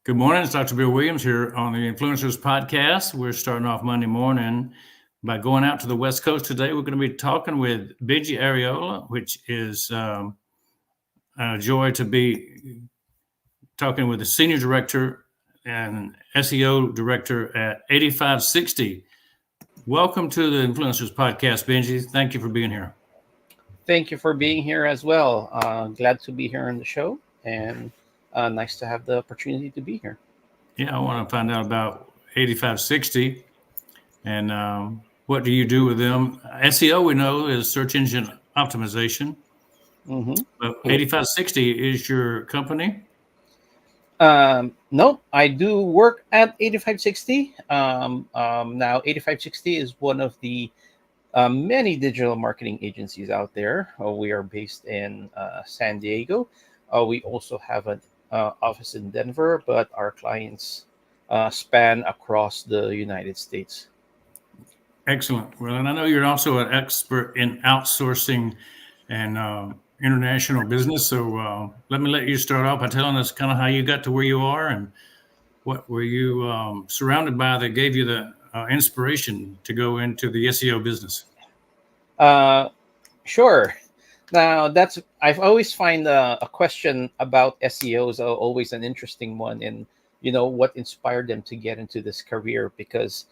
Good morning. It's Dr. Bill Williams here on the Influencers Podcast. We're starting off Monday morning by going out to the West Coast today. We're going to be talking with Benj Arriola, which is a joy to be talking with the Senior Director and SEO Director at 8560. Welcome to the Influencers Podcast, Benji. Thank you for being here. Thank you for being here as well. Glad to be here on the show, and nice to have the opportunity to be here. Yeah, I want to find out about 8560 and what do you do with them? SEO, we know, is search engine optimization. hmm But 8560 is your company? No, I do work at 8560. Now, 8560 is one of the many digital marketing agencies out there. We are based in San Diego. We also have an office in Denver, but our clients span across the United States. Excellent. Well, and I know you're also an expert in outsourcing and international business. So let you start off by telling us kind of how you got to where you are and what were you surrounded by that gave you the inspiration to go into the SEO business? Uh, Sure. Now that's I've always find a question about SEOs always an interesting one, and what inspired them to get into this career, because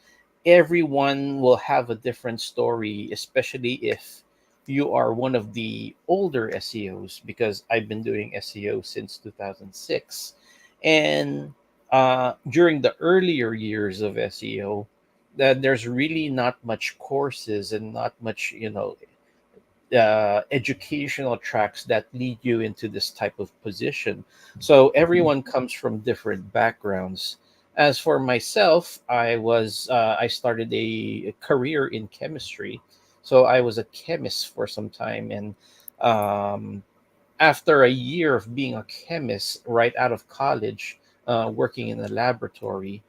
everyone will have a different story, especially if you are one of the older SEOs. Because I've been doing SEO since 2006, and during the earlier years of SEO, that there's really not much courses and not much educational tracks that lead you into this type of position. So everyone comes from different backgrounds. As for myself, I started a career in chemistry, so I was a chemist for some time, and um, after a year of being a chemist right out of college, working in a laboratory,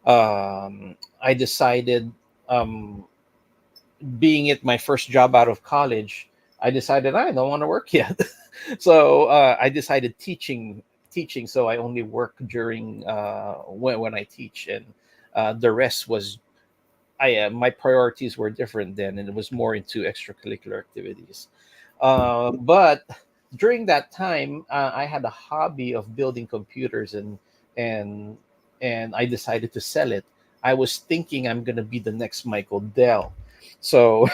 I decided. Being it my first job out of college, I decided I don't want to work yet. So I decided teaching. So I only work during when I teach, and the rest was my priorities were different then, and it was more into extracurricular activities. But during that time, I had a hobby of building computers, and and I decided to sell it. I was thinking I'm gonna be the next Michael Dell, so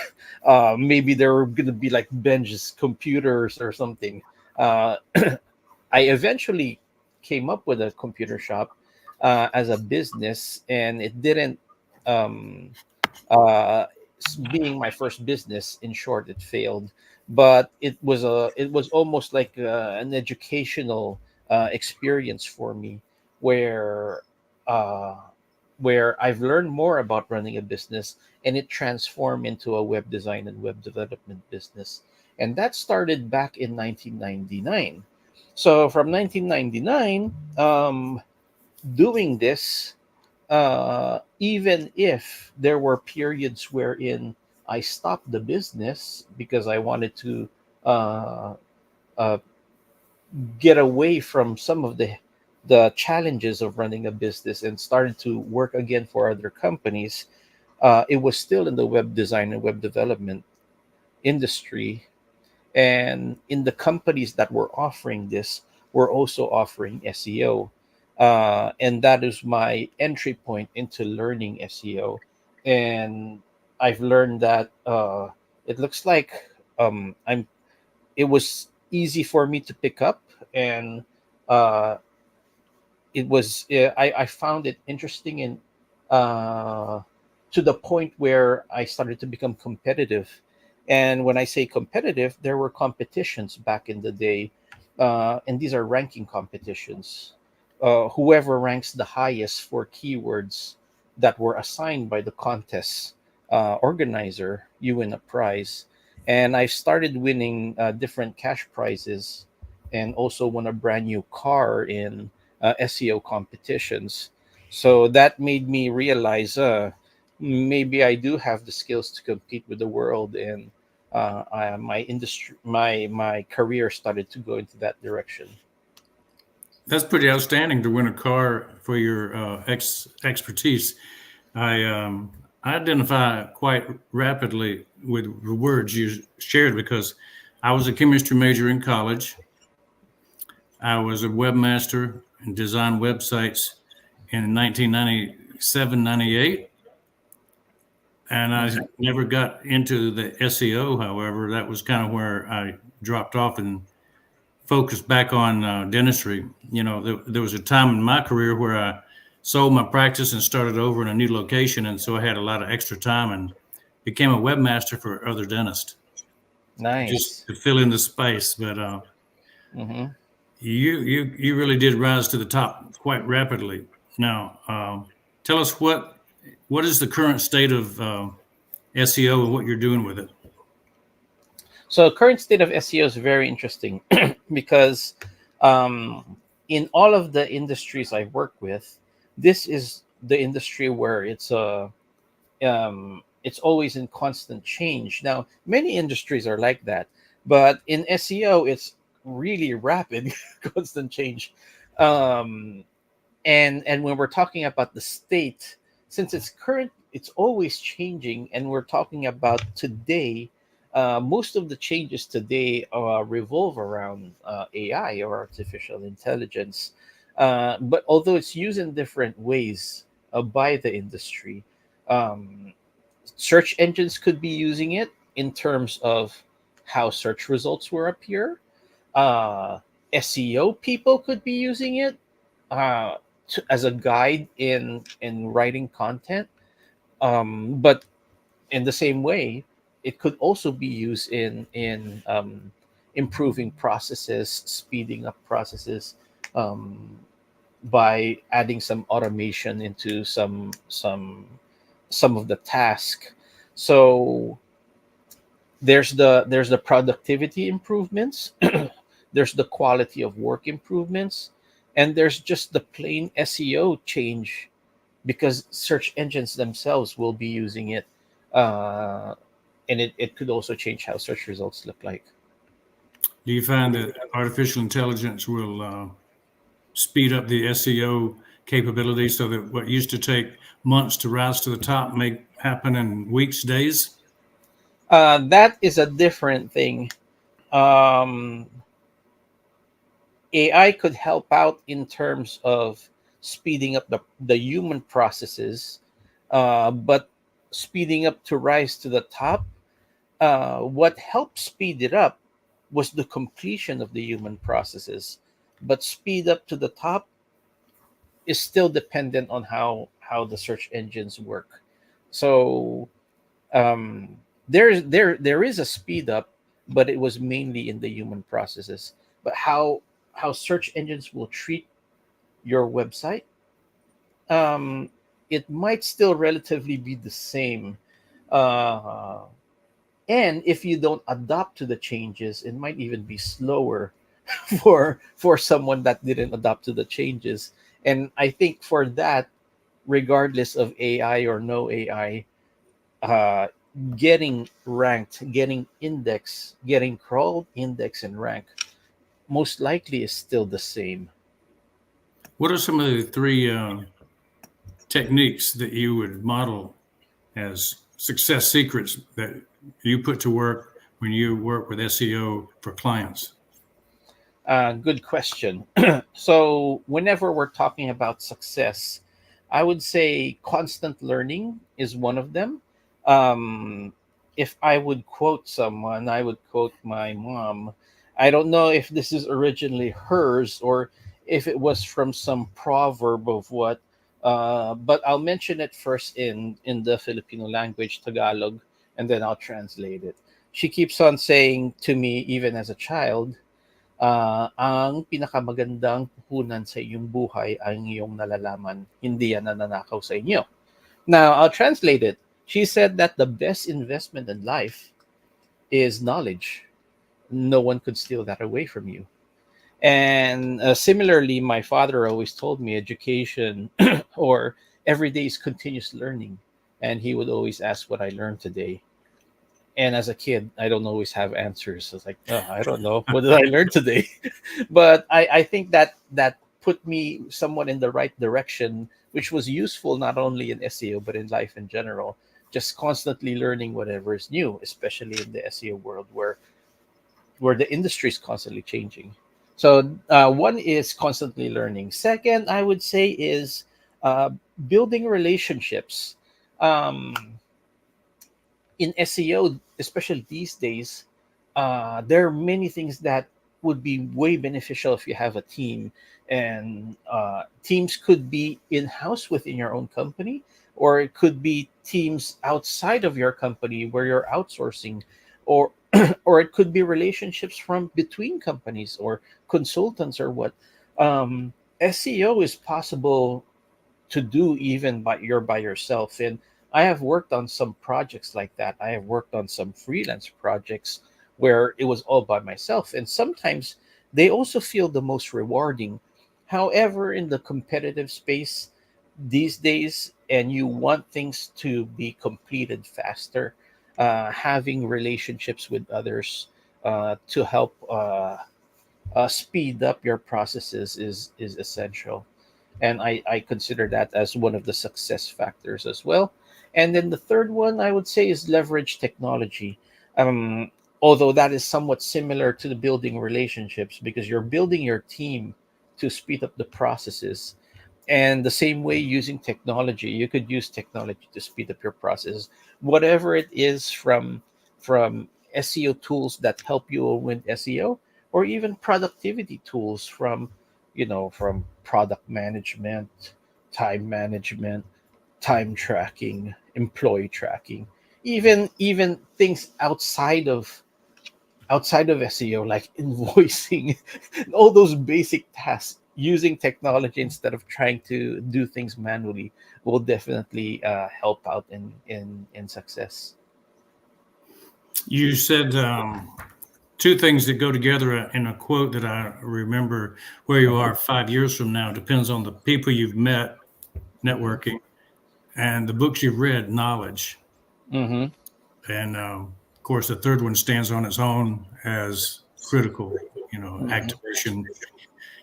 maybe there were gonna be like Benj's computers or something. Uh, I eventually came up with a computer shop as a business, and it didn't. Um, uh, Being my first business, in short, it failed. But it was almost like an educational experience for me, where uh, where I've learned more about running a business, and it transformed into a web design and web development business. And that started back in 1999. So from 1999, doing this, even if there were periods wherein I stopped the business because I wanted to uh, uh, get away from some of the challenges of running a business and started to work again for other companies, it was still in the web design and web development industry. And in the companies that were offering this, were also offering SEO. And that is my entry point into learning SEO. And I've learned that it looks like I'm. It was easy for me to pick up, and uh, I found it interesting, and uh, to the point where I started to become competitive. And when I say competitive, there were competitions back in the day, and these are ranking competitions. Whoever ranks the highest for keywords that were assigned by the contest organizer, you win a prize. And I started winning different cash prizes, and also won a brand new car in SEO competitions. So that made me realize maybe I do have the skills to compete with the world, and my career started to go into that direction. That's pretty outstanding to win a car for your expertise. I identify quite rapidly with the words you shared because I was a chemistry major in college. I was a webmaster and designed websites in 1997, 98. And I Mhm. never got into the SEO, however. That was kind of where I dropped off and focused back on dentistry. There was a time in my career where I sold my practice and started over in a new location. And so I had a lot of extra time and became a webmaster for other dentists just Nice. to fill in the space. But Hmm. you really did rise to the top quite rapidly. Now, tell us what is the current state of SEO and what you're doing with it. So current state of SEO is very interesting because in all of the industries I work with, this is the industry where it's always in constant change. Now, many industries are like that, but in SEO, it's really rapid, constant change. Um, and when we're talking about the state, since it's current, it's always changing, and we're talking about today. Most of the changes today revolve around AI or artificial intelligence, but although it's used in different ways by the industry, um, search engines could be using it in terms of how search results will appear. SEO people could be using it uh, as a guide in writing content. But in the same way, it could also be used in improving processes, speeding up processes, um, by adding some automation into some of the task. So there's the productivity improvements, there's the quality of work improvements, and there's just the plain SEO change because search engines themselves will be using it, uh, and it could also change how search results look like. Do you find that artificial intelligence will speed up the SEO capability so that what used to take months to rise to the top may happen in weeks, days? That is a different thing. um, AI could help out in terms of speeding up the human processes, but speeding up to rise to the top, what helped speed it up was the completion of the human processes. But speed up to the top is still dependent on how the search engines work. So there is a speed up, but it was mainly in the human processes. But how search engines will treat your website, um, it might still relatively be the same. Uh, and if you don't adapt to the changes, it might even be slower for someone that didn't adapt to the changes. And I think for that, regardless of AI or no AI, uh, getting ranked, getting index, getting crawled, index, and rank most likely is still the same. What are some of the three techniques that you would model as success secrets that you put to work when you work with SEO for clients? Good question. So, whenever we're talking about success, I would say constant learning is one of them. Um, if I would quote someone, I would quote my mom. I don't know if this is originally hers or if it was from some proverb of what, but I'll mention it first in the Filipino language, Tagalog, and then I'll translate it. She keeps on saying to me, even as a child, ang pinakamagandang puhunan sa iyong buhay ay ang iyong nalalaman, hindi yan nananakaw sa inyo. Now, I'll translate it. She said that the best investment in life is knowledge. No one could steal that away from you. And similarly, my father always told me education or every day is continuous learning. And he would always ask what I learned today. And as a kid, I don't always have answers. It's like, oh, I don't know. What did I learn today? But I think that put me somewhat in the right direction, which was useful not only in SEO but in life in general. Just constantly learning whatever is new, especially in the SEO world where the industry is constantly changing. So one is constantly learning. Second, I would say is uh, building relationships. Um, in SEO, especially these days, there are many things that would be way beneficial if you have a team. And teams could be in house within your own company, or it could be teams outside of your company where you're outsourcing, or or it could be relationships from between companies or consultants or what. SEO is possible to do even by yourself. And I have worked on some projects like that. I have worked on some freelance projects where it was all by myself, and sometimes they also feel the most rewarding. However, in the competitive space these days, and you want things to be completed faster, having relationships with others to help speed up your processes is essential. And I consider that as one of the success factors as well. And then the third one I would say is leverage technology. Um, Although that is somewhat similar to the building relationships, because you're building your team to speed up the processes. And the same way, using technology, you could use technology to speed up your process, whatever it is, from SEO tools that help you with SEO, or even productivity tools from product management, time management, time tracking, employee tracking, even things outside of SEO, like invoicing, all those basic tasks. Using technology instead of trying to do things manually will definitely help out in success. You said two things that go together in a quote that I remember: where you are 5 years from now depends on the people you've met, Mm-hmm. networking, and the books you've read, knowledge. Mm-hmm. And of course, the third one stands on its own as critical, Mm-hmm. activation,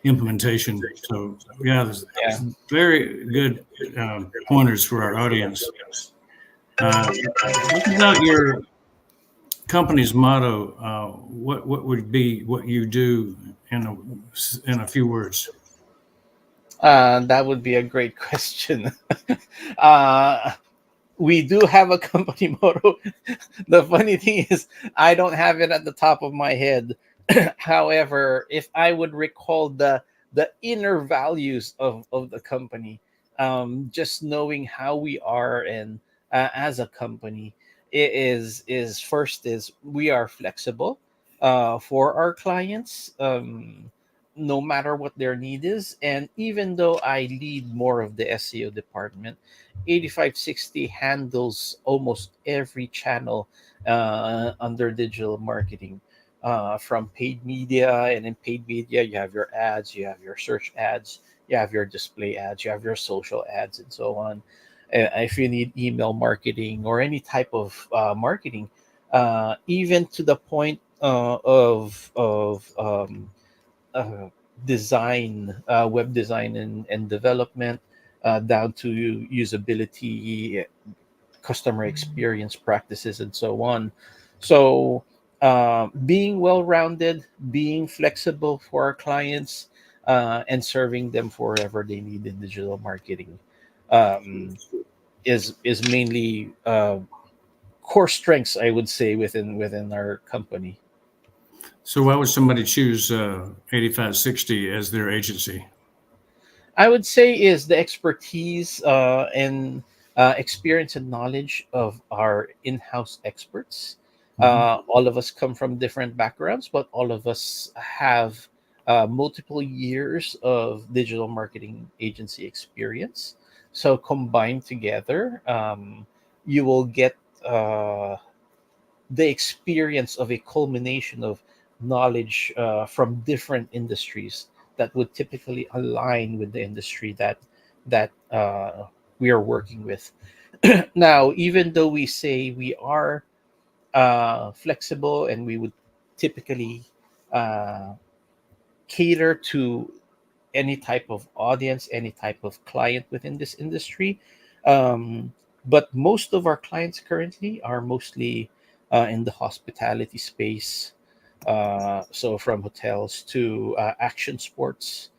implementation. So, yeah, there's Yeah. very good pointers for our audience. What about your company's motto? What would be what you do in a few words? That would be a great question. uh, we do have a company motto. The funny thing is, I don't have it at the top of my head. However, if I would recall the inner values of the company, just knowing how we are, and as a company, it is first is we are flexible for our clients. No matter what their need is. And even though I lead more of the SEO department, 8560 handles almost every channel under digital marketing, from paid media. And in paid media, you have your ads, you have your search ads, you have your display ads, you have your social ads, and so on. If you need email marketing or any type of marketing, even to the point of uh, design, web design and development, down to usability, customer experience practices, and so on. So, being well rounded, being flexible for our clients, and serving them for whatever they need in digital marketing, um, is mainly core strengths, I would say, within our company. So, why would somebody choose 8560 as their agency? I would say is the expertise and experience and knowledge of our in-house experts. Mhm. All of us come from different backgrounds, but all of us have multiple years of digital marketing agency experience. So combined together, you will get uh, the experience of a culmination of knowledge from different industries that would typically align with the industry that we are working with. Now, even though we say we are flexible, and we would typically uh, cater to any type of audience, any type of client within this industry. Um, but most of our clients currently are mostly in the hospitality space. So from hotels to action sports,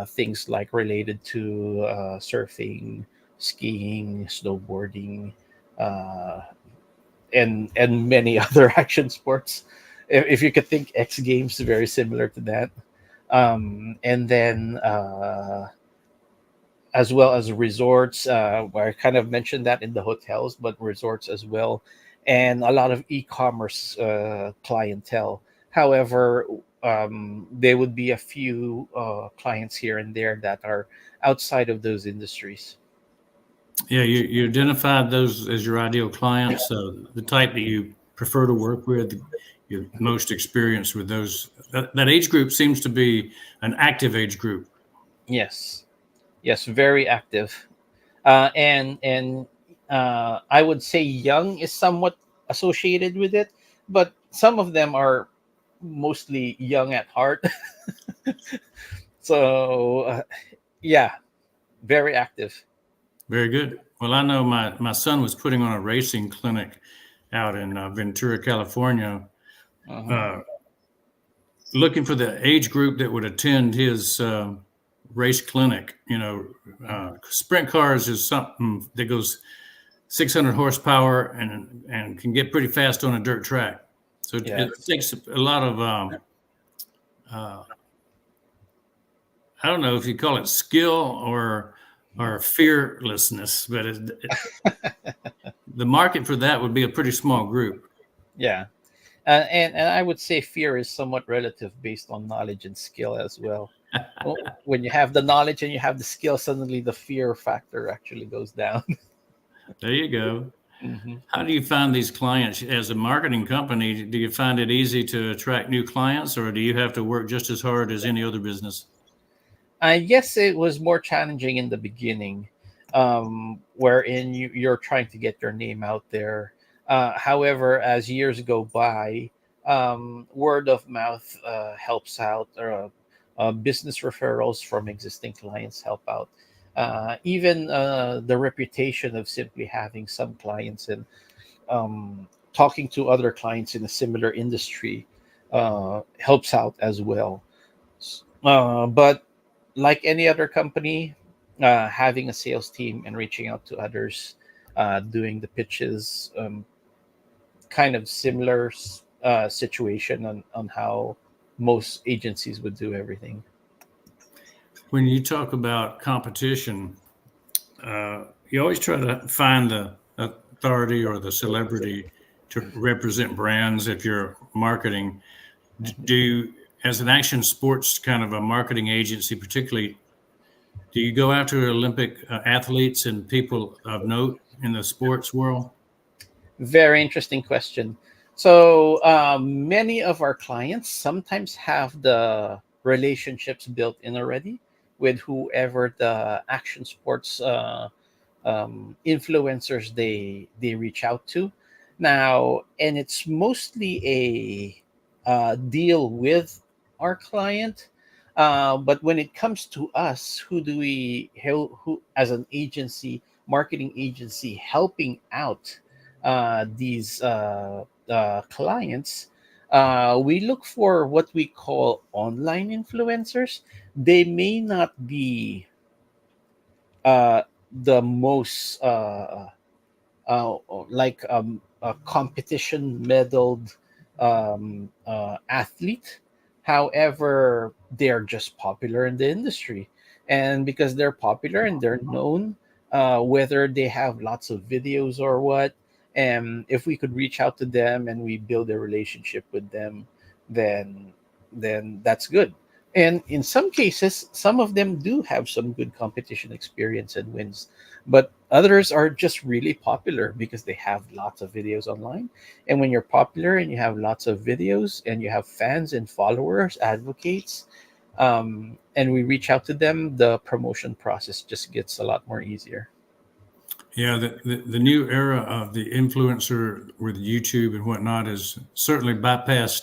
things like related to surfing, skiing, snowboarding, uh, and many other action sports. If you could think X Games, very similar to that. And then as well as resorts, where I kind of mentioned that in the hotels, but resorts as well, and a lot of e-commerce clientele. However, there would be a few clients here and there that are outside of those industries. Yeah, you identified those as your ideal clients, the type that you prefer to work with, you're most experienced with those. That age group seems to be an active age group. Yes, yes, very active. And I would say young is somewhat associated with it, but some of them are mostly young at heart. So yeah, very active. Very good. Well, I know my son was putting on a racing clinic out in Ventura, California, Uh-huh. uh, looking for the age group that would attend his race clinic. Sprint cars is something that goes 600 horsepower and can get pretty fast on a dirt track. So it Yes. takes a lot of uh, I don't know if you call it skill or fearlessness, but the market for that would be a pretty small group. Yeah. And I would say fear is somewhat relative based on knowledge and skill as well. Well, when you have the knowledge and you have the skill, suddenly the fear factor actually goes down. There you go. Hmm. How do you find these clients as a marketing company? Do you find it easy to attract new clients, or do you have to work just as hard as any other business? I guess it was more challenging in the beginning, wherein you're trying to get your name out there. However, as years go by, word of mouth helps out, or business referrals from existing clients help out. Even the reputation of simply having some clients and talking to other clients in a similar industry helps out as well. But like any other company, having a sales team and reaching out to others, doing the pitches, kind of similar situation on how most agencies would do everything. When you talk about competition, you always try to find the authority or the celebrity to represent brands if you're marketing. Do you, as an action sports kind of a marketing agency, particularly, do you go after Olympic athletes and people of note in the sports world? Very interesting question. So many of our clients sometimes have the relationships built in already with whoever the action sports influencers they reach out to now, and it's mostly a deal with our client. But when it comes to us, who as an agency, marketing agency, helping out these clients, we look for what we call online influencers. They may not be uh, the most like a competition medaled athlete. However, they're just popular in the industry. And because they're popular and they're known, whether they have lots of videos or what, and if we could reach out to them and we build a relationship with them, then that's good. And in some cases, some of them do have some good competition experience and wins, but others are just really popular because they have lots of videos online. And when you're popular and you have lots of videos and you have fans and followers, advocates, and we reach out to them, the promotion process just gets a lot more easier. Yeah, the new era of the influencer with YouTube and whatnot has certainly bypassed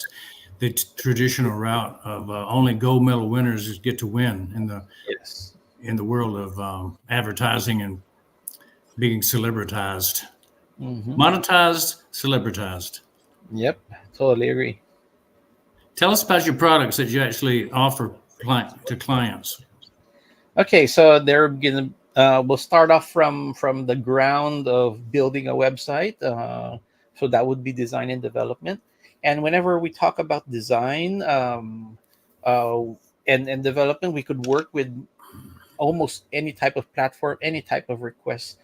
the traditional route of only gold medal winners get to win Yes. in the world of advertising and being celebritized, monetized, celebritized. Yep. Totally agree. Tell us about your products that you actually offer to clients. Okay, so they're gonna we'll start off from the ground of building a website. So that would be design and development. And whenever we talk about design uh, and development, we could work with almost any type of platform, any type of request.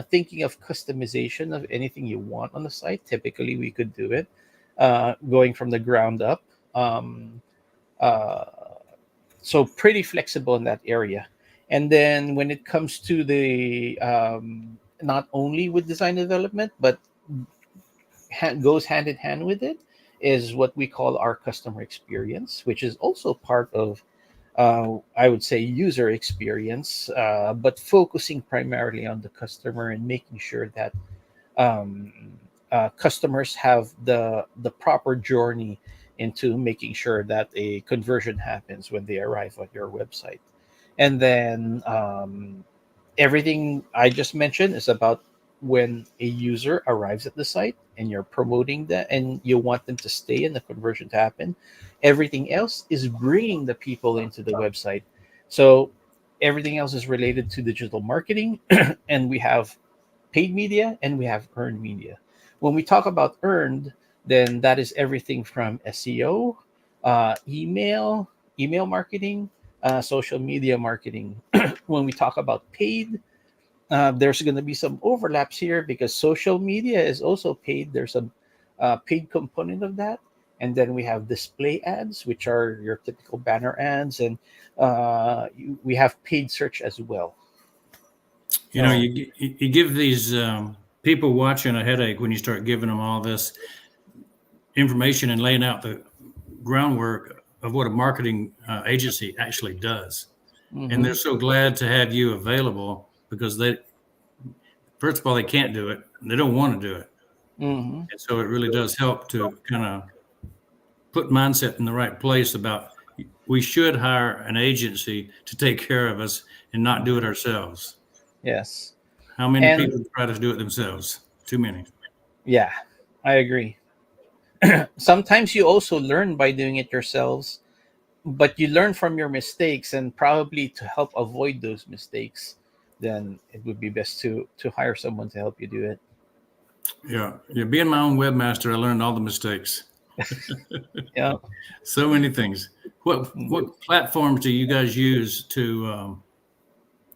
Thinking of customization of anything you want on the site, typically we could do it, going from the ground up. Um, uh, so pretty flexible in that area. And then when it comes to the not only with design development, but goes hand in hand with it, is what we call our customer experience, which is also part of I would say user experience, but focusing primarily on the customer and making sure that um, customers have the proper journey into making sure that a conversion happens when they arrive at your website. And then everything I just mentioned is about when a user arrives at the site and you're promoting that and you want them to stay and the conversion to happen. Everything else is bringing the people into the website. So everything else is related to digital marketing, and we have paid media and we have earned media. When we talk about earned, then that is everything from SEO, email marketing, social media marketing. When we talk about paid, there's going to be some overlaps here because social media is also paid. There's a paid component of that. And then we have display ads, which are your typical banner ads. And we have paid search as well. You know, you give these people watching a headache when you start giving them all this information and laying out the groundwork of what a marketing agency actually does. And they're Mm-hmm. so glad to have you available because first of all, they can't do it. They don't want to do it. Mm-hmm. And so it really does help to kind of put mindset in the right place about we should hire an agency to take care of us and not do it ourselves. Yes. How many And people try to do it themselves? Too many. yeah, I agree. Sometimes you also learn by doing it yourselves, but you learn from your mistakes, and probably to help avoid those mistakes, then it would be best to hire someone to help you do it. Yeah. Yeah. Being my own webmaster, I learned all the mistakes. Yeah. So many things. What platforms do you guys use to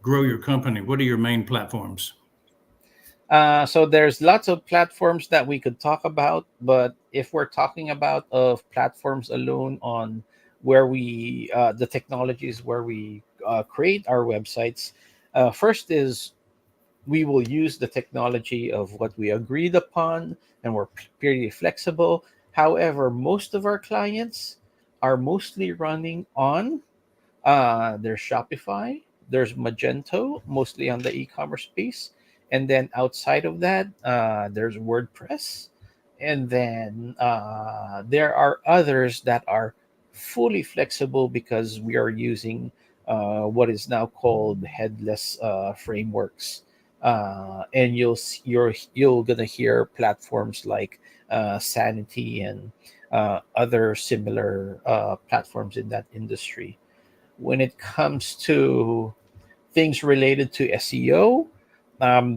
grow your company? What are your main platforms? So there's lots of platforms that we could talk about, but if we're talking about of platforms alone on where we the technologies where we create our websites, first is we will use the technology of what we agreed upon, and we're pretty flexible. However, most of our clients are mostly running on there's Shopify, there's Magento, mostly on the e-commerce space, and then outside of that, there's WordPress, and then there are others that are fully flexible because we are using what is now called headless frameworks. And you're gonna hear platforms like Sanity and other similar platforms in that industry. When it comes to things related to SEO,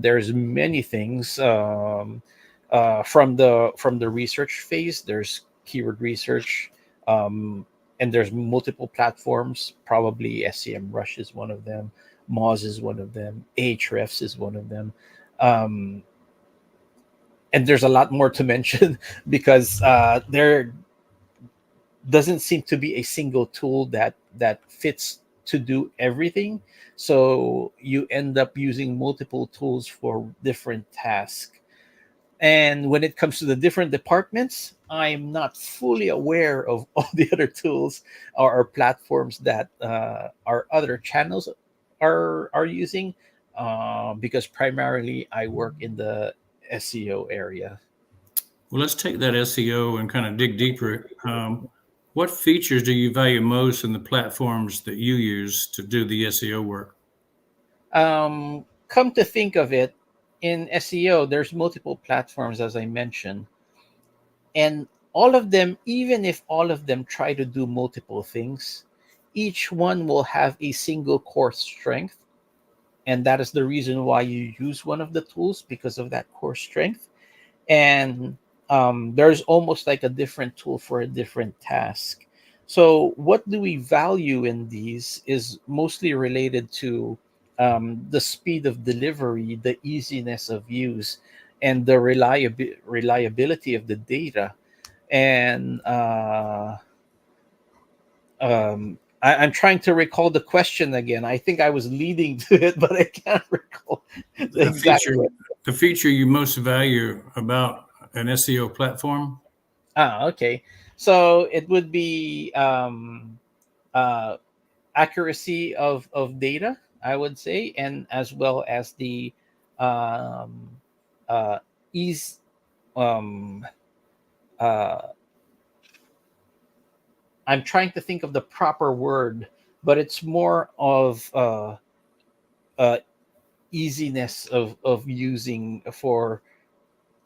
there's many things from the research phase. There's keyword research, and there's multiple platforms. Probably SEM Rush is one of them. Moz is one of them. Ahrefs is one of them. Um, and there's a lot more to mention because there doesn't seem to be a single tool that fits to do everything, so you end up using multiple tools for different tasks. And when it comes to the different departments, I'm not fully aware of all the other tools or platforms that our other channels are using, because primarily I work in the SEO area. Well, let's take that SEO and kind of dig deeper. What features do you value most in the platforms that you use to do the SEO work? Come to think of it, in SEO, there's multiple platforms, as I mentioned, and all of them, even if all of them try to do multiple things, each one will have a single core strength, and that is the reason why you use one of the tools, because of that core strength. And there's almost like a different tool for a different task. So what do we value in these is mostly related to the speed of delivery, the easiness of use, and the reliability of the data. And I'm trying to recall the question again. I think I was leading to it, but I can't recall the The exact feature, way. the feature you most value about an SEO platform? Okay. So it would be uh, accuracy of data, I would say, and as well as the um, uh, ease. Um, uh, I'm trying to think of the proper word, but it's more of uh, easiness of using for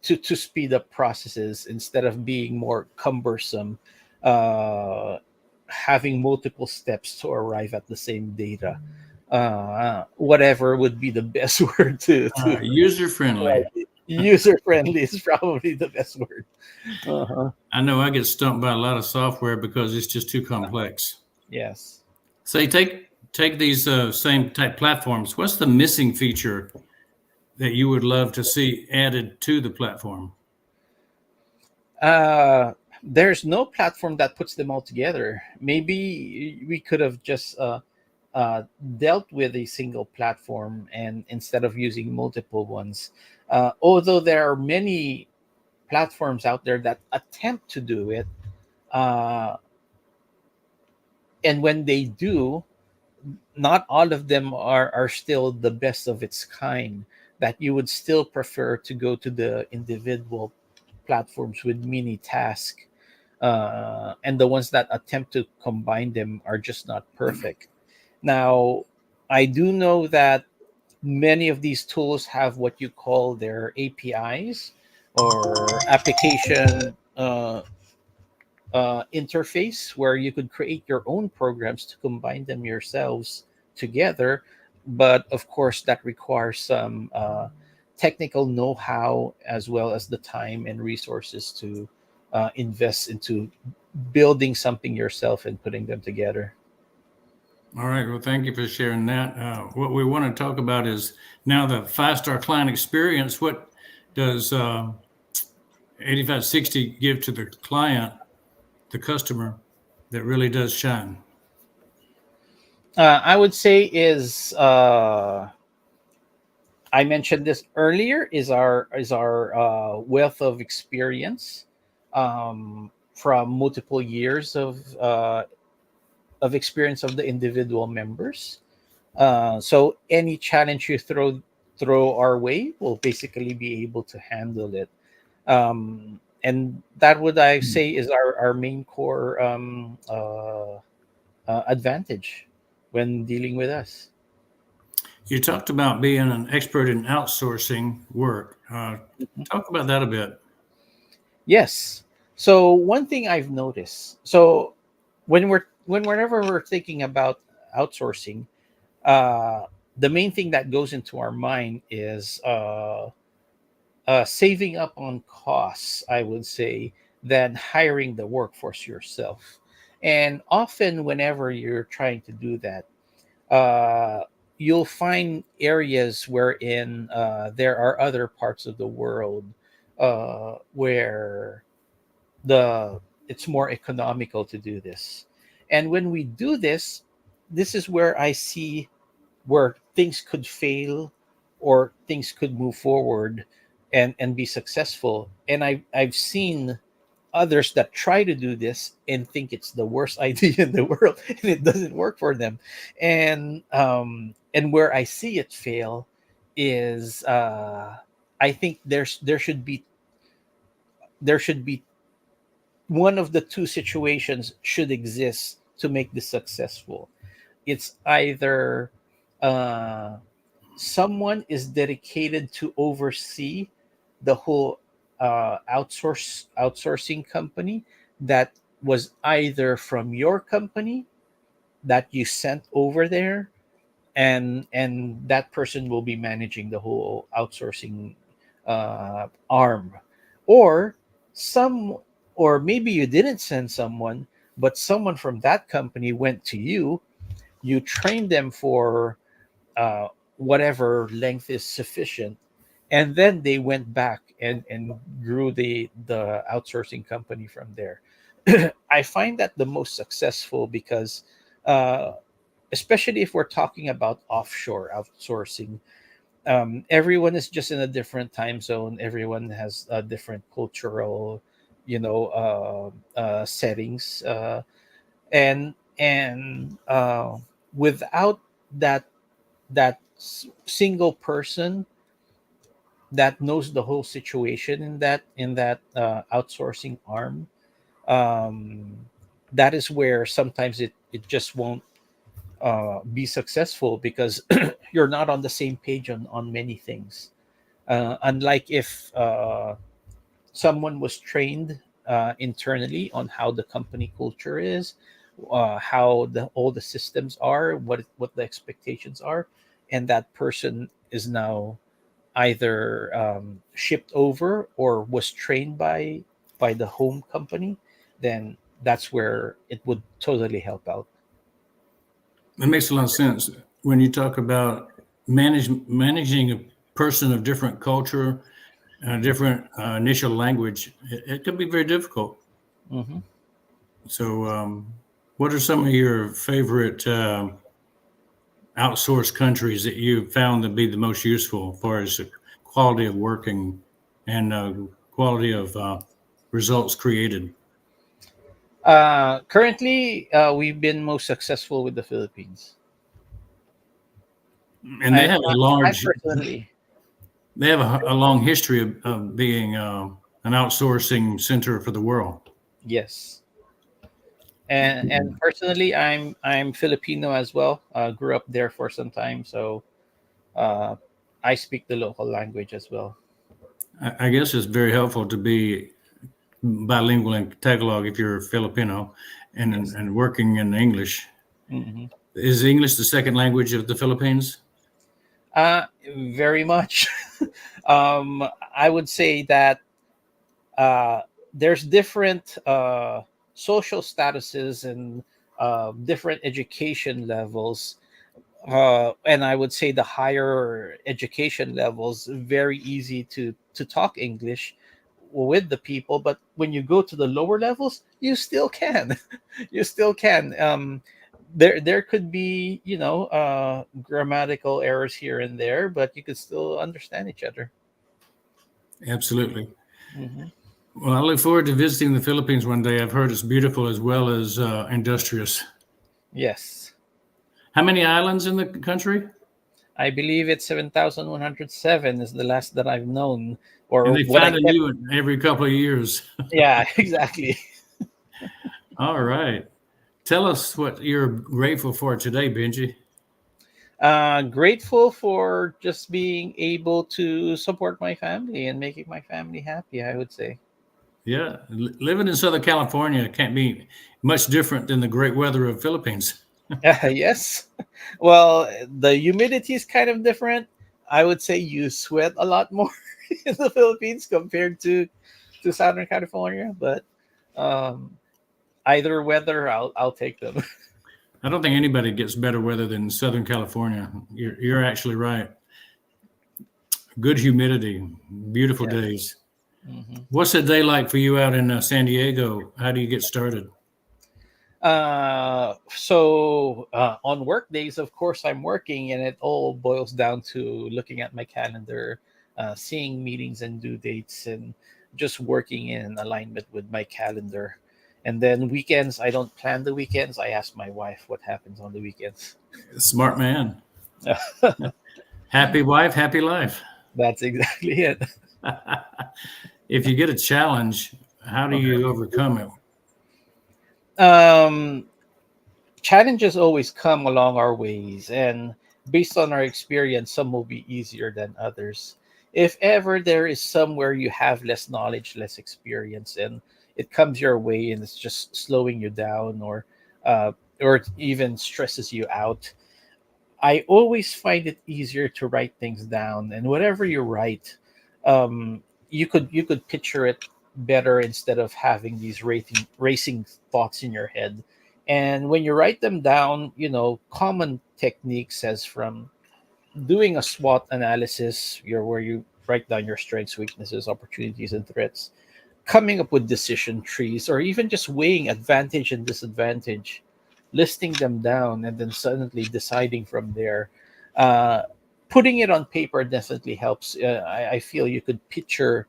to speed up processes instead of being more cumbersome, uh, having multiple steps to arrive at the same data. Whatever would be the best word to User friendly. user friendly is probably the best word. Uh-huh. I know I get stumped by a lot of software because it's just too complex. Yes. Say, take these same type platforms. What's the missing feature that you would love to see added to the platform? uh there's no platform that puts them all together. Maybe we could have just uh, dealt with a single platform and instead of using multiple ones. Although there are many platforms out there that attempt to do it, uh, and when they do, not all of them are still the best of its kind. That you would still prefer to go to the individual platforms with mini task, and the ones that attempt to combine them are just not perfect. Now, I do know that many of these tools have what you call their APIs, or application interface, where you could create your own programs to combine them yourselves together. But of course, that requires some technical know how, as well as the time and resources to invest into building something yourself and putting them together. All right. Well, thank you for sharing that. What we want to talk about is now the 5-star client experience. What does 8560 give to the client, the customer, that really does shine? I would say is I mentioned this earlier, is our wealth of experience, from multiple years of experience of the individual members. So any challenge you throw our way, will basically be able to handle it. And that would I say is our main core advantage when dealing with us. You talked about being an expert in outsourcing work. Talk about that a bit. Yes. So one thing I've noticed. So whenever we're thinking about outsourcing, uh, the main thing that goes into our mind is saving up on costs, I would say, than hiring the workforce yourself. And often, whenever you're trying to do that, uh, you'll find areas wherein there are other parts of the world where the it's more economical to do this. And when we do this, this is where I see where things could fail, or things could move forward and be successful. And I've seen others that try to do this and think it's the worst idea in the world, and it doesn't work for them. And where I see it fail is, I think there should be one of the two situations should exist to make this successful. It's either uh, someone is dedicated to oversee the whole outsourcing company that was either from your company that you sent over there, and that person will be managing the whole outsourcing arm, or some, or maybe you didn't send someone, but someone from that company went to you, you trained them for uh, whatever length is sufficient, and then they went back and grew the outsourcing company from there. I find that the most successful because uh, especially if we're talking about offshore outsourcing, everyone is just in a different time zone, everyone has a different cultural, settings, and without that single person that knows the whole situation in that outsourcing arm, um, that is where sometimes it just won't be successful because you're not on the same page on many things. Unlike if someone was trained internally on how the company culture is, how all the systems are, what the expectations are, and that person is now either shipped over or was trained by the home company, then that's where it would totally help out. It makes a lot of sense when you talk about managing a person of different culture, different initial language. It can be very difficult. Hmm. So, what are some of your favorite outsourced countries that you found to be the most useful as far as the quality of working and quality of results created? Currently, we've been most successful with the Philippines. And I, I personally, they have a long history of being an outsourcing center for the world. yes, and personally, I'm Filipino as well. Grew up there for some time, so uh, I speak the local language as well. I guess it's very helpful to be bilingual in Tagalog if you're Filipino Yes. and working in English. Hmm. Is English the second language of the Philippines? Uh, very much. I would say that uh, there's different social statuses and different education levels, and I would say the higher education levels very easy to talk English with the people, but when you go to the lower levels, you still can, you still can. There could be grammatical errors here and there, but you could still understand each other. Absolutely. Hmm. Well, I look forward to visiting the Philippines one day. I've heard it's beautiful as well as industrious. Yes, How many islands in the country? I believe it's 7,107 is the last that I've known, And or they what I find a kept. new one every couple of years. Yeah, exactly. All right. Tell us what you're grateful for today, Benji. Grateful for just being able to support my family and making my family happy, I would say. Yeah, living in Southern California can't be much different than the great weather of Philippines. Yes. Well, the humidity is kind of different. I would say you sweat a lot more in the Philippines compared to Southern California, but um, either weather, I'll take them. I don't think anybody gets better weather than Southern California. You're actually right. Good humidity, beautiful Yes. days. Hmm. What's a day like for you out in San Diego? How do you get started? So on work days, of course, I'm working, and it all boils down to looking at my calendar, seeing meetings and due dates, and just working in alignment with my calendar. And then weekends, I don't plan the weekends. I ask my wife what happens on the weekends. Smart man. Happy wife, happy life. That's exactly it. If you get a challenge, How do you overcome it? Um, Challenges always come along our ways, and based on our experience, some will be easier than others. If ever there is somewhere you have less knowledge, less experience, and it comes your way and it's just slowing you down, uh, or it even stresses you out, I always find it easier to write things down. And whatever you write, you could picture it better instead of having these racing thoughts in your head. And when you write them down, common techniques as from doing a SWOT analysis, where you write down your strengths, weaknesses, opportunities, and threats, coming up with decision trees, or even just weighing advantage and disadvantage, listing them down, and then suddenly deciding from there. Uh, Putting it on paper definitely helps. I feel you could picture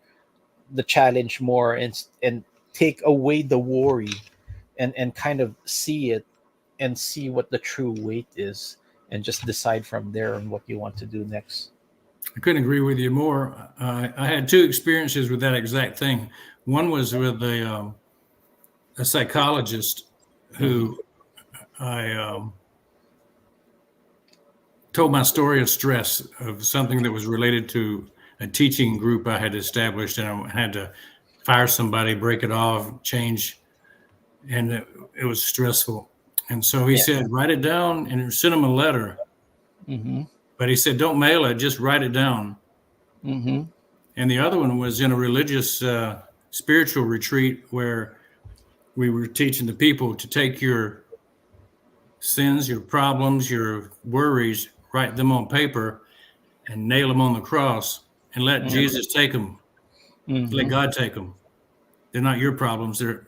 the challenge more, and take away the worry, and kind of see it, and see what the true weight is, and just decide from there on what you want to do next. I couldn't agree with you more. I had two experiences with that exact thing. One was with a psychologist Mhm. who I told my story of stress of something that was related to a teaching group I had established, and I had to fire somebody, break it off, change, and it was stressful. And so he Yeah. said, write it down and send him a letter. Hmm. But he said, don't mail it, just write it down. Hmm. And the other one was in a religious, spiritual retreat where we were teaching the people to take your sins, your problems, your worries, write them on paper and nail them on the cross and let Hmm. Jesus take them. Let Hmm. God take them. They're not your problems. They're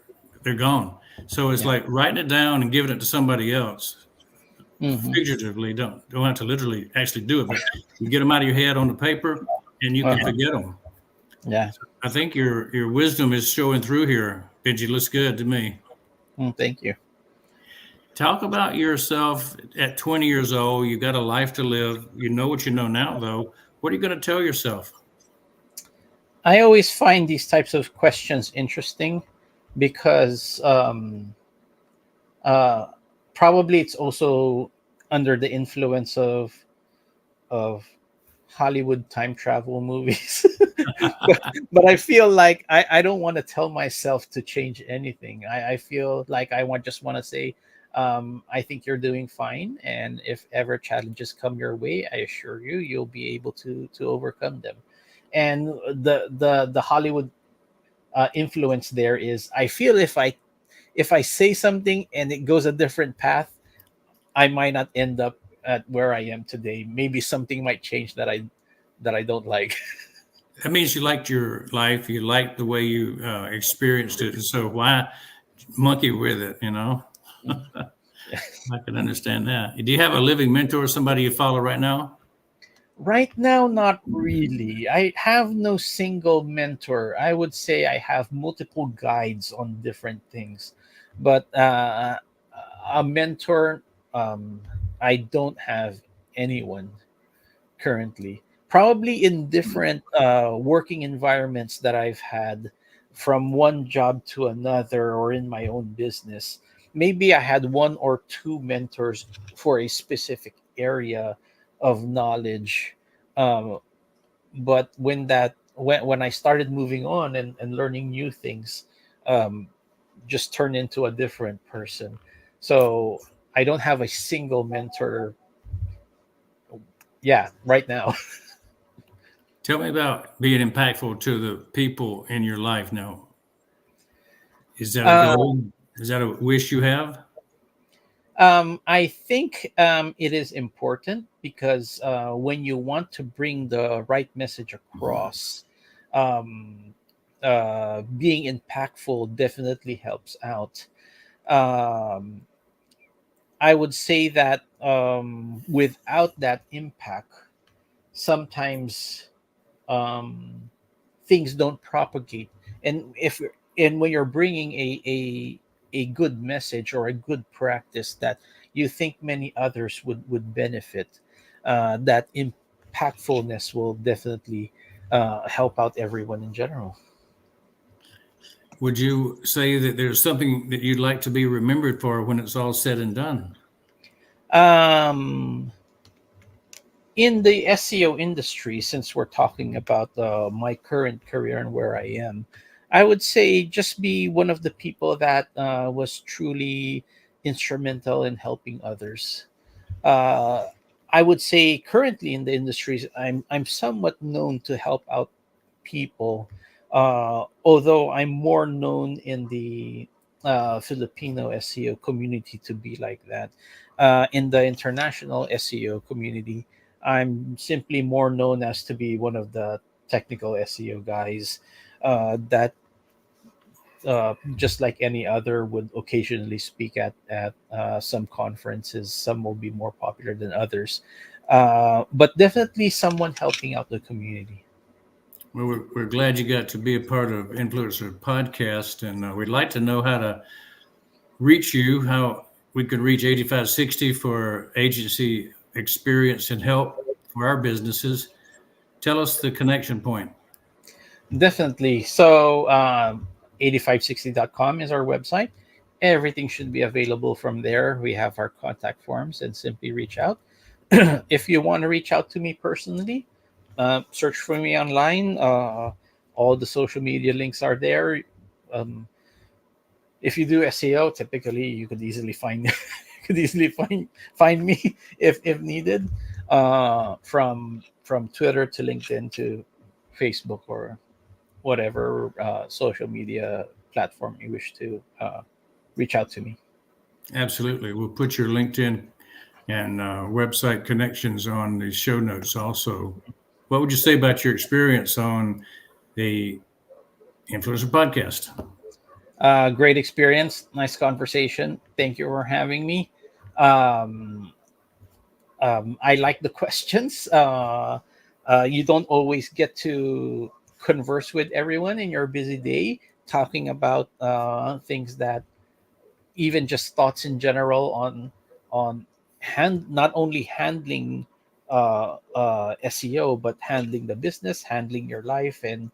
gone. So it's Yeah. like writing it down and giving it to somebody else. Hmm. Figuratively, don't have to literally actually do it, but you get them out of your head on the paper and you can Uh-huh. forget them. Yeah. I think your wisdom is showing through here, Benji. Looks good to me. Thank you. Talk about yourself at 20 years old. You got a life to live. You know what you know now, though. What are you going to tell yourself? I always find these types of questions interesting because uh, probably it's also under the influence of Hollywood time travel movies. But I feel like I don't want to tell myself to change anything. I feel like just want to say, I think you're doing fine, and if ever challenges come your way, I assure you you'll be able to overcome them. And the Hollywood influence there is, I feel if I say something and it goes a different path, I might not end up at where I am today. Maybe something might change that I don't like. That means you liked your life. You liked the way you experienced it. And so why monkey with it? I can understand that. Do you have a living mentor, somebody you follow right now? Right now, not really. I have no single mentor. I would say I have multiple guides on different things, but a mentor, um, I don't have anyone currently. Probably in different working environments that I've had, from one job to another, or in my own business. Maybe I had one or two mentors for a specific area of knowledge. Um, but when I started moving on, and learning new things, um, just turned into a different person. So I don't have a single mentor. Yeah, right now. Tell me about being impactful to the people in your life now. Is that a Uh, goal? Is that a wish you have? I think it is important because when you want to bring the right message across, um, being impactful definitely helps out. Um, I would say that without that impact, sometimes um, things don't propagate. And when you're bringing a good message or a good practice that you think many others would benefit, that impactfulness will definitely help out everyone in general. would you say that there's something that you'd like to be remembered for when it's all said and done? Um, in the SEO industry, since we're talking about my current career and where I am, I would say just be one of the people that was truly instrumental in helping others. Uh, I would say currently in the industries, I'm somewhat known to help out people, although I'm more known in the Filipino SEO community to be like that. In the international SEO community, I'm simply more known as to be one of the technical SEO guys that just like any other would occasionally speak at some conferences. Some will be more popular than others, but definitely someone helping out the community. Well, we're glad you got to be a part of Influencer Podcast, and we'd like to know how to reach you, how we could reach 8560 for agency experience and help for our businesses. Tell us the connection point. Definitely. So 8560.com is our website. Everything should be available from there. We have our contact forms and simply reach out. If you want to reach out to me personally, search for me online. All the social media links are there. Um, if you do SEO, typically you could easily find could easily find me if needed. From Twitter to LinkedIn to Facebook or whatever social media platform you wish to reach out to me. Absolutely. We'll put your LinkedIn and website connections on the show notes also. What would you say about your experience on the Influencer Podcast? Great experience, nice conversation. Thank you for having me. Um, I like the questions. You don't always get to converse with everyone in your busy day, talking about things that even just thoughts in general on not only handling SEO but handling the business, handling your life, and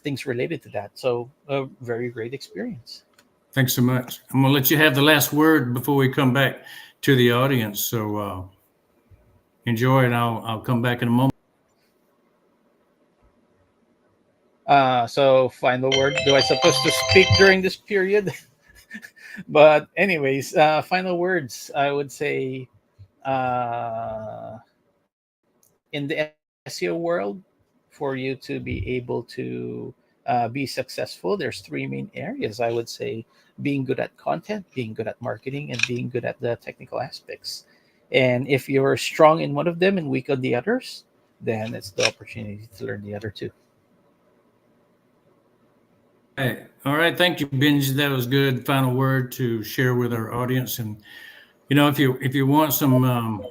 things related to that. So a very great experience. Thanks so much. I'm going to let you have the last word before we come back to the audience. So enjoy, and I'll come back in a moment. So final word. Do I supposed to speak during this period? But anyways, final words. I would say uh, in the SEO world, for you to be able to be successful, there's three main areas. I would say being good at content, being good at marketing, and being good at the technical aspects. And if you're strong in one of them and weak on the others, then it's the opportunity to learn the other two. All right. Thank you, Benj. That was good. Final word to share with our audience. And if you want some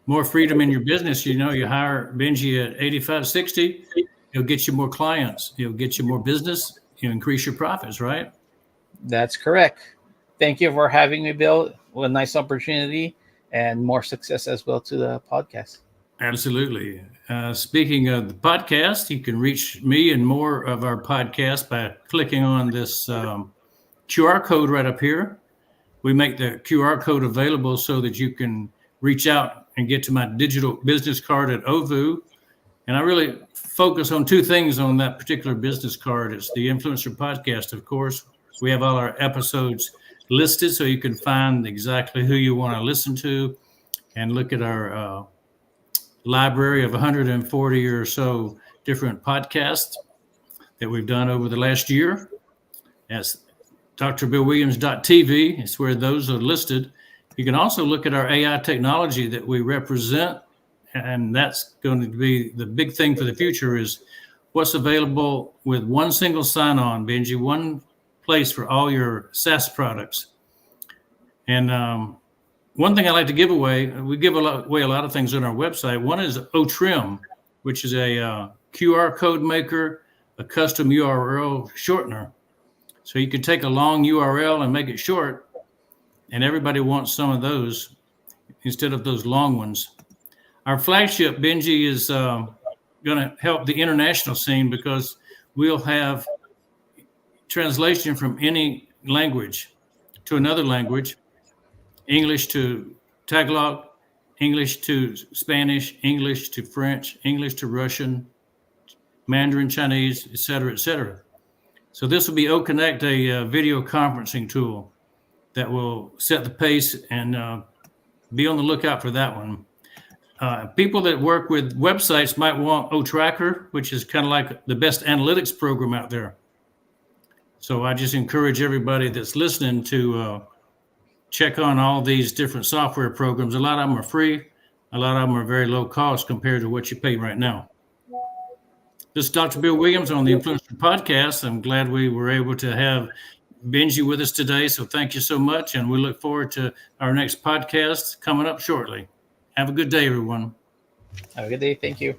more freedom in your business, you hire Benji at 8560. He'll get you more clients. He'll get you more business. He'll increase your profits, right? That's correct. Thank you for having me, Bill. What a nice opportunity and more success as well to the podcast. Absolutely. Speaking of the podcast, you can reach me and more of our podcast by clicking on this QR code right up here. We make the QR code available so that you can reach out and get to my digital business card at OVU. And I really focus on two things on that particular business card. It's the Influencer Podcast, of course. We have all our episodes listed so you can find exactly who you want to listen to and look at our library of 140 or so different podcasts that we've done over the last year. That's drbillwilliams.tv. It's where those are listed. You can also look at our AI technology that we represent, and that's going to be the big thing for the future is what's available with one single sign-on, Benji, one place for all your SaaS products. And one thing I like to give away, we give away a lot of things on our website. One is OTrim, which is a QR code maker, a custom URL shortener. So you could take a long URL and make it short, and everybody wants some of those instead of those long ones. Our flagship, Benji, is going to help the international scene because we'll have translation from any language to another language, English to Tagalog, English to Spanish, English to French, English to Russian, Mandarin Chinese, et cetera, et cetera. So this will be OConnect, a video conferencing tool that will set the pace, and be on the lookout for that one. People that work with websites might want OTracker, which is kind of like the best analytics program out there. So I just encourage everybody that's listening to check on all these different software programs. A lot of them are free. A lot of them are very low cost compared to what you pay right now. This is Dr. Bill Williams on the Influencer Podcast. I'm glad we were able to have Benji with us today. So thank you so much. And we look forward to our next podcast coming up shortly. Have a good day, everyone. Have a good day. Thank you.